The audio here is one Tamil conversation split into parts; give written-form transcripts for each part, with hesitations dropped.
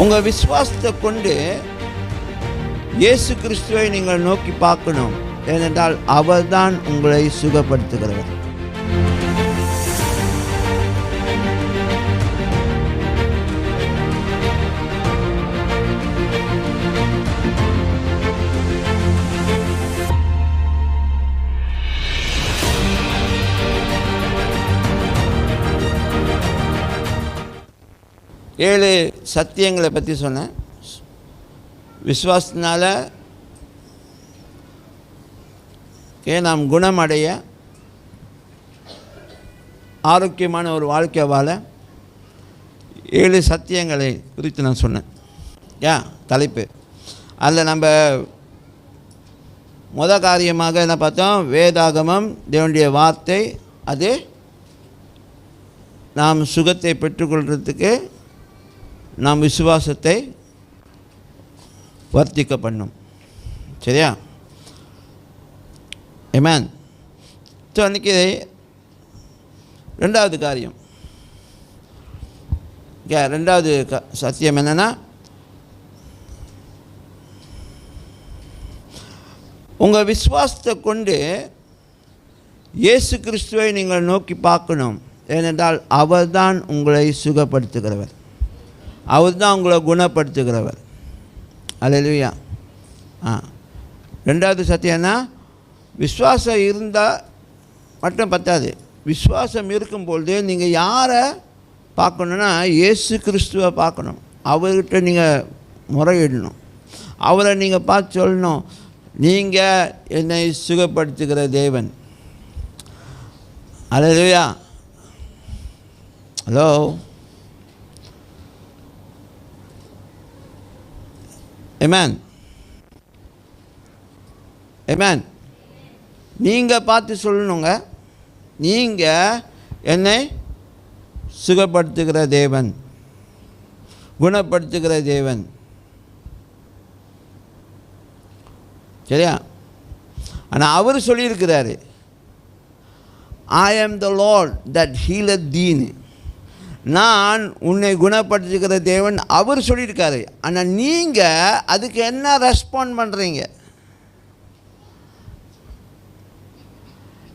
உங்கள் விசுவாசத்தை கொண்டு இயேசு கிறிஸ்துவை நீங்கள் நோக்கி பார்க்கணும். ஏனென்றால் அவர்தான் உங்களை சுகப்படுத்துகிறவர். ஏழு சத்தியங்களை பற்றி சொன்னேன். விசுவாசத்தினால நாம் குணமடைய, ஆரோக்கியமான ஒரு வாழ்க்கை வாழ 7 சத்தியங்களை குறித்து நான் சொன்னேன். தலைப்பு அதில் நம்ம காரியமாக என்ன பார்த்தோம்? வேதாகமம், தேவனுடைய வார்த்தை, அது நாம் சுகத்தை பெற்றுக்கொள்கிறதுக்கு நாம் விசுவாசத்தை வர்த்திக்க பண்ணும். சரியா? ஆமென். ஸோ அன்றைக்கி 2வது காரியம், 2வது சத்தியம் என்னென்னா, உங்கள் விசுவாசத்தை கொண்டு இயேசு கிறிஸ்துவை நீங்கள் நோக்கி பார்க்கணும். ஏனென்றால் அவர்தான் உங்களை சுகப்படுத்துகிறவர், அவர்தான் உங்களை குணப்படுத்துகிறவர். அல்லேலூயா. 2வது சத்தியம்னா, விசுவாசம் இருந்தால் மட்டும் பத்தாது. விசுவாசம் இருக்கும்பொழுது நீங்கள் யாரை பார்க்கணுன்னா, இயேசு கிறிஸ்துவை பார்க்கணும். அவர்கிட்ட நீங்கள் முறையிடணும். அவரை நீங்கள் பார்த்து சொல்லணும், நீங்கள் என்னை சுகப்படுத்துகிற தேவன். அல்லேலூயா. ஹலோ. ஆமென். ஆமென். நீங்கள் பார்த்து சொல்லணுங்க, நீங்கள் என்னை சுகப்படுத்துகிற தேவன், குணப்படுத்துகிற தேவன். சரியா? ஆனால் அவர் சொல்லியிருக்கிறாரு, I am the Lord that healeth thee. நான் உன்னை குணப்படுத்துகிற தேவன் அவர் சொல்லியிருக்காரு. ஆனால் நீங்கள் அதுக்கு என்ன ரெஸ்பாண்ட் பண்ணுறீங்க?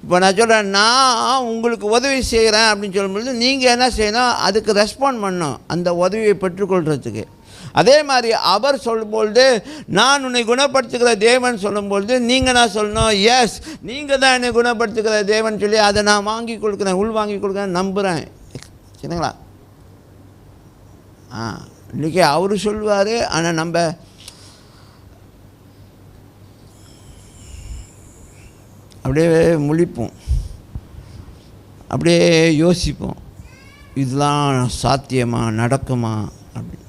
இப்போ நான் சொல்கிறேன், நான் உங்களுக்கு உதவி செய்கிறேன் அப்படின்னு சொல்லும்பொழுது நீங்கள் என்ன செய்யணும்? அதுக்கு ரெஸ்பாண்ட் பண்ணணும், அந்த உதவியை பெற்றுக்கொள்கிறதுக்கு. அதே மாதிரி அவர் சொல்லும்பொழுது, நான் உன்னை குணப்படுத்துகிற தேவன் சொல்லும்பொழுது நீங்கள் நான் சொல்லணும், எஸ் நீங்கள் தான் என்னை குணப்படுத்துகிற தேவன் சொல்லி அதை நான் வாங்கி கொடுக்குறேன், உள் வாங்கி கொடுக்குறேன், நம்புகிறேன். சரிங்களா? இன்றைக்கி அவர் சொல்லுவார். ஆனால் நம்ம அப்படியே முழிப்போம், அப்படியே யோசிப்போம், இதெல்லாம் சாத்தியமா, நடக்குமா அப்படின்னு.